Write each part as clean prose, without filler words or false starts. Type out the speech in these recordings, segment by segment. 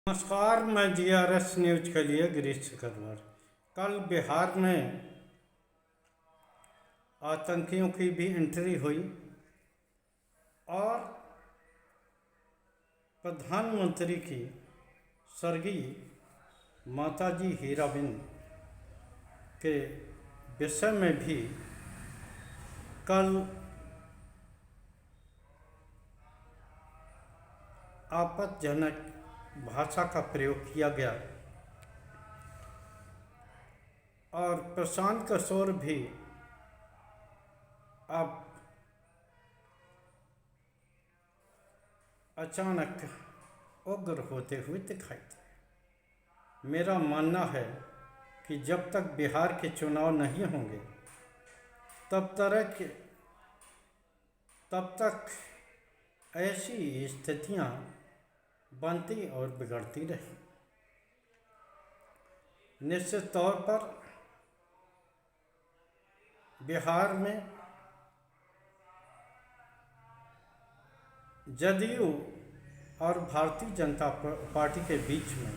नमस्कार, मैं GRS news के लिए गिरीश कलवर। कल बिहार में आतंकियों की भी एंट्री हुई और प्रधानमंत्री की स्वर्गीय माताजी हीराबेन के विषय में भी कल आपत्तिजनक भाषा का प्रयोग किया गया और प्रशांत किशोर भी अब अचानक उग्र होते हुए दिखाई दे। मेरा मानना है कि जब तक बिहार के चुनाव नहीं होंगे तब तक ऐसी स्थितियां बनती और बिगड़ती रही। निश्चित तौर पर बिहार में जदयू और भारतीय जनता पार्टी के बीच में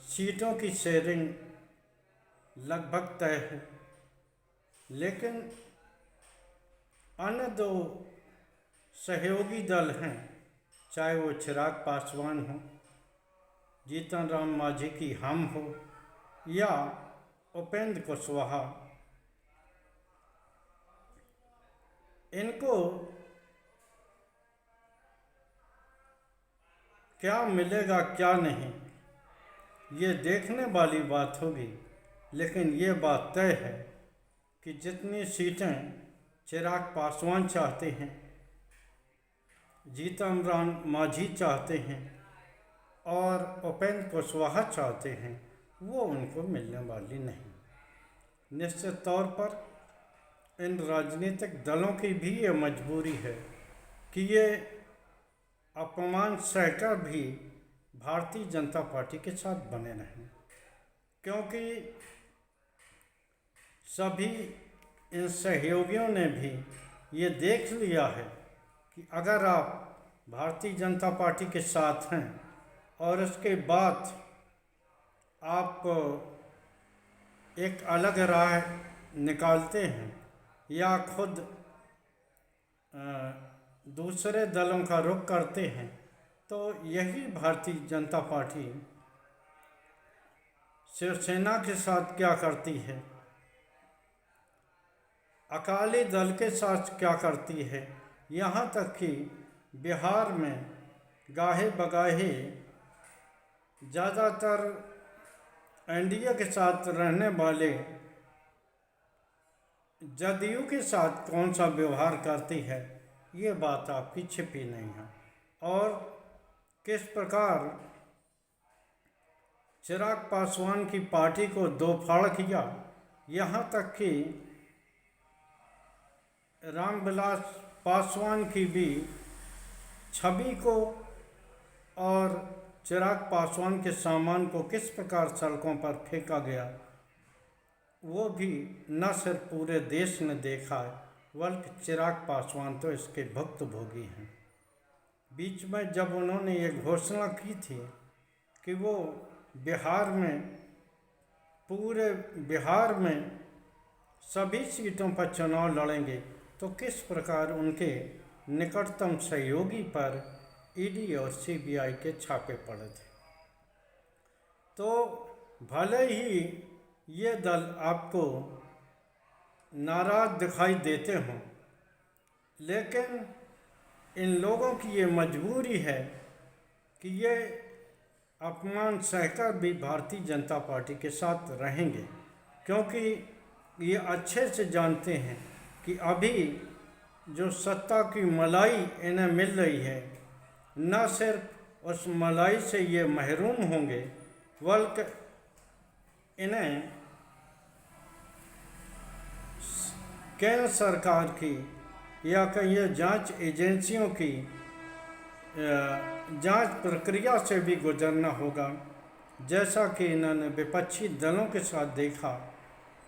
सीटों की शेयरिंग लगभग तय है, लेकिन अन्य दो सहयोगी दल हैं, चाहे वो चिराग पासवान हो, जीतन राम मांझी की हम हो या उपेंद्र कुशवाहा, इनको क्या मिलेगा क्या नहीं ये देखने वाली बात होगी। लेकिन ये बात तय है कि जितनी सीटें चिराग पासवान चाहते हैं, जीतन राम मांझी चाहते हैं और उपेंद्र कुशवाहा चाहते हैं, वो उनको मिलने वाली नहीं। निश्चित तौर पर इन राजनीतिक दलों की भी ये मजबूरी है कि ये अपमान सहकर भी भारतीय जनता पार्टी के साथ बने रहें, क्योंकि सभी इन सहयोगियों ने भी ये देख लिया है कि अगर आप भारतीय जनता पार्टी के साथ हैं और उसके बाद आप एक अलग राह निकालते हैं या खुद दूसरे दलों का रुख करते हैं, तो यही भारतीय जनता पार्टी शिवसेना के साथ क्या करती है, अकाली दल के साथ क्या करती है, यहाँ तक कि बिहार में गाहे बगाहे ज़्यादातर एनडीए के साथ रहने वाले जदयू के साथ कौन सा व्यवहार करती है, ये बात आपकी छिपी नहीं है। और किस प्रकार चिराग पासवान की पार्टी को दो फाड़ किया, यहाँ तक कि रामविलास पासवान की भी छवि को और चिराग पासवान के सामान को किस प्रकार सड़कों पर फेंका गया, वो भी न सिर्फ पूरे देश ने देखा है, बल्कि चिराग पासवान तो इसके भुक्तभोगी हैं। बीच में जब उन्होंने ये घोषणा की थी कि वो बिहार में, पूरे बिहार में सभी सीटों पर चुनाव लड़ेंगे, तो किस प्रकार उनके निकटतम सहयोगी पर ईडी और सीबीआई के छापे पड़े थे। तो भले ही ये दल आपको नाराज दिखाई देते हों, लेकिन इन लोगों की ये मजबूरी है कि ये अपमान सहकर भी भारतीय जनता पार्टी के साथ रहेंगे, क्योंकि ये अच्छे से जानते हैं कि अभी जो सत्ता की मलाई इन्हें मिल रही है, न सिर्फ उस मलाई से ये महरूम होंगे, बल्कि इन्हें केंद्र सरकार की या कहीं जांच एजेंसियों की जांच प्रक्रिया से भी गुजरना होगा, जैसा कि इन्होंने विपक्षी दलों के साथ देखा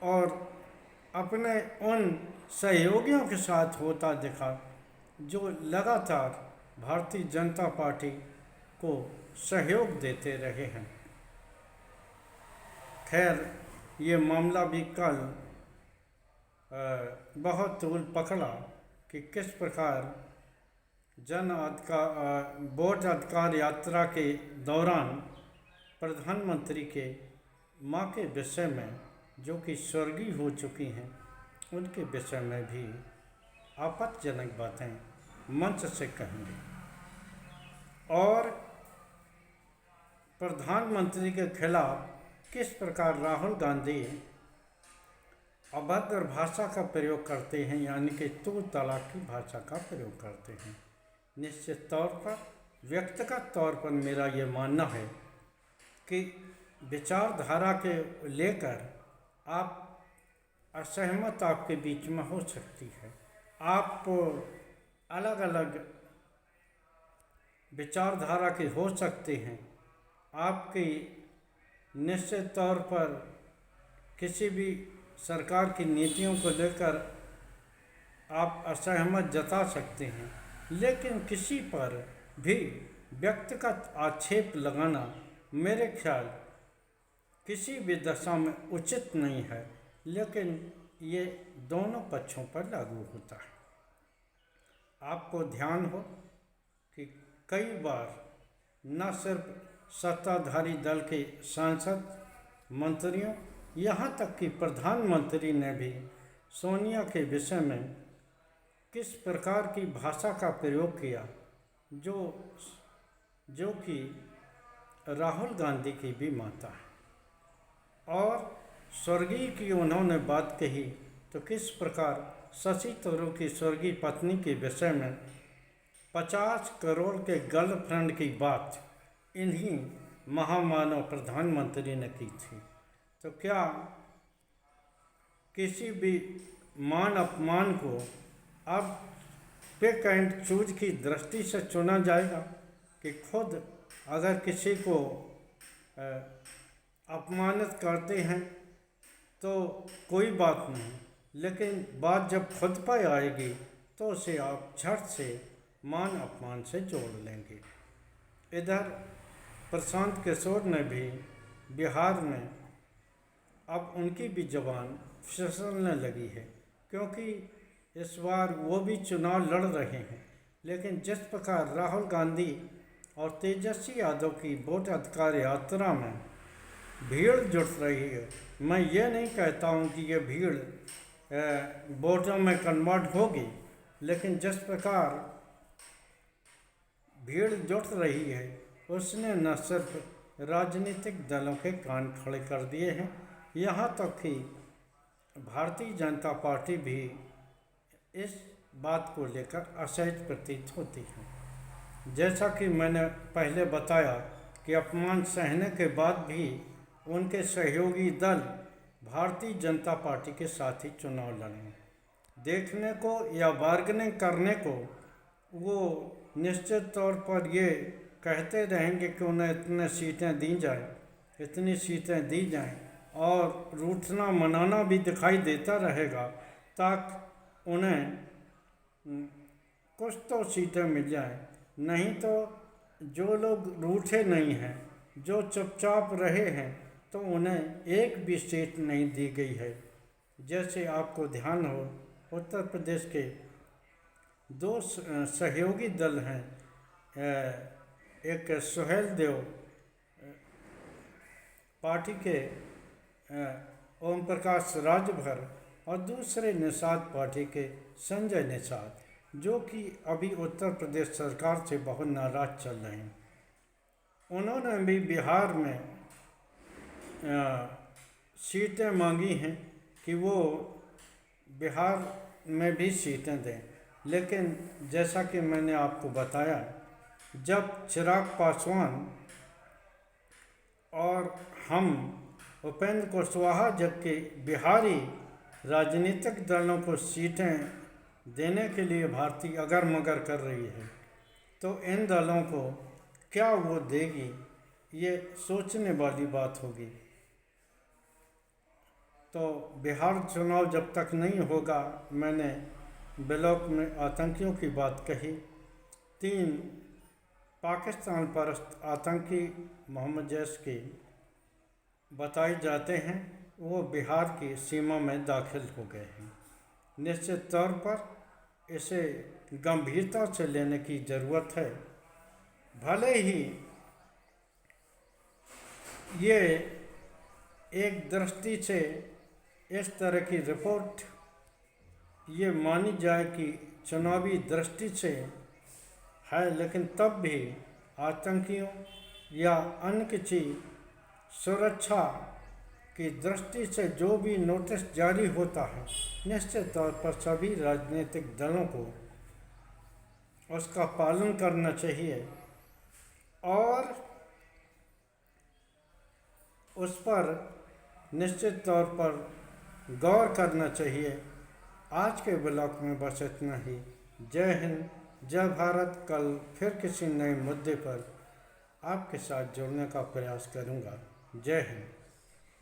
और अपने उन सहयोगियों के साथ होता देखा जो लगातार भारतीय जनता पार्टी को सहयोग देते रहे हैं। खैर, ये मामला भी कल बहुत तूल पकड़ा कि किस प्रकार वोट अधिकार यात्रा के दौरान प्रधानमंत्री के मां के विषय में, जो कि स्वर्गीय हो चुकी हैं, उनके विषय में भी आपत्तिजनक बातें मंच से कहेंगे और प्रधानमंत्री के खिलाफ किस प्रकार राहुल गांधी अभद्र भाषा का प्रयोग करते हैं, यानी कि तू तलाक की भाषा का प्रयोग करते हैं। निश्चित तौर पर व्यक्तिगत तौर पर मेरा ये मानना है कि विचारधारा के लेकर आप असहमत आपके बीच में हो सकती है, आप अलग अलग विचारधारा के हो सकते हैं, आपकी निश्चित तौर पर किसी भी सरकार की नीतियों को लेकर आप असहमत जता सकते हैं, लेकिन किसी पर भी व्यक्तिगत आक्षेप लगाना मेरे ख्याल किसी भी दशा में उचित नहीं है, लेकिन ये दोनों पक्षों पर लागू होता है। आपको ध्यान हो कि कई बार न सिर्फ सत्ताधारी दल के सांसद, मंत्रियों, यहाँ तक कि प्रधानमंत्री ने भी सोनिया के विषय में किस प्रकार की भाषा का प्रयोग किया, जो कि राहुल गांधी की भी माता है। और स्वर्गीय की उन्होंने बात कही तो किस प्रकार शशि थरूर की स्वर्गीय पत्नी के विषय में 50 करोड़ के गर्लफ्रेंड की बात इन्हीं महामानव प्रधानमंत्री ने की थी। तो क्या किसी भी मान अपमान को अब पिक एंड चूज की दृष्टि से चुना जाएगा कि खुद अगर किसी को अपमानित करते हैं तो कोई बात नहीं, लेकिन बात जब खुद पर आएगी तो उसे आप झट से मान अपमान से जोड़ लेंगे। इधर प्रशांत किशोर ने भी बिहार में अब उनकी भी जबान फिसलने लगी है, क्योंकि इस बार वो भी चुनाव लड़ रहे हैं, लेकिन जिस प्रकार राहुल गांधी और तेजस्वी यादव की वोट अधिकार यात्रा में भीड़ जुट रही है, मैं ये नहीं कहता हूँ कि ये भीड़ वोटों में कन्वर्ट होगी, लेकिन जिस प्रकार भीड़ जुट रही है उसने न सिर्फ राजनीतिक दलों के कान खड़े कर दिए हैं, यहाँ तक कि भारतीय जनता पार्टी भी इस बात को लेकर असहज प्रतीत होती है। जैसा कि मैंने पहले बताया कि अपमान सहने के बाद भी उनके सहयोगी दल भारतीय जनता पार्टी के साथ ही चुनाव लड़ें, देखने को या बार्गेनिंग करने को वो निश्चित तौर पर ये कहते रहेंगे कि उन्हें इतने सीटें दी जाए, इतनी सीटें दी जाएं, और रूठना मनाना भी दिखाई देता रहेगा ताकि उन्हें कुछ तो सीटें मिल जाएं। नहीं तो जो लोग रूठे नहीं हैं, जो चुपचाप रहे हैं, तो उन्हें एक भी सीट नहीं दी गई है। जैसे आपको ध्यान हो, उत्तर प्रदेश के 2 सहयोगी दल हैं, एक सुहेल देव पार्टी के ओम प्रकाश राजभर और दूसरे निषाद पार्टी के संजय निषाद, जो कि अभी उत्तर प्रदेश सरकार से बहुत नाराज चल रहे हैं। उन्होंने भी बिहार में सीटें मांगी हैं कि वो बिहार में भी सीटें दें, लेकिन जैसा कि मैंने आपको बताया, जब चिराग पासवान और हम उपेंद्र कुशवाहा जबकि बिहारी राजनीतिक दलों को सीटें देने के लिए भारतीय अगर मगर कर रही है, तो इन दलों को क्या वो देगी, ये सोचने वाली बात होगी। तो बिहार चुनाव जब तक नहीं होगा, मैंने ब्लॉक में आतंकियों की बात कही, 3 पाकिस्तान परस्त आतंकी मोहम्मद जैश के बताए जाते हैं, वो बिहार की सीमा में दाखिल हो गए हैं। निश्चित तौर पर इसे गंभीरता से लेने की ज़रूरत है। भले ही ये एक दृष्टि से इस तरह की रिपोर्ट ये मानी जाए कि चुनावी दृष्टि से है, लेकिन तब भी आतंकियों या अन्य किसी सुरक्षा की दृष्टि से जो भी नोटिस जारी होता है, निश्चित तौर पर सभी राजनीतिक दलों को उसका पालन करना चाहिए और उस पर निश्चित तौर पर गौर करना चाहिए। आज के ब्लॉग में बस इतना ही। जय हिंद, जय भारत। कल फिर किसी नए मुद्दे पर आपके साथ जुड़ने का प्रयास करूंगा। जय हिंद।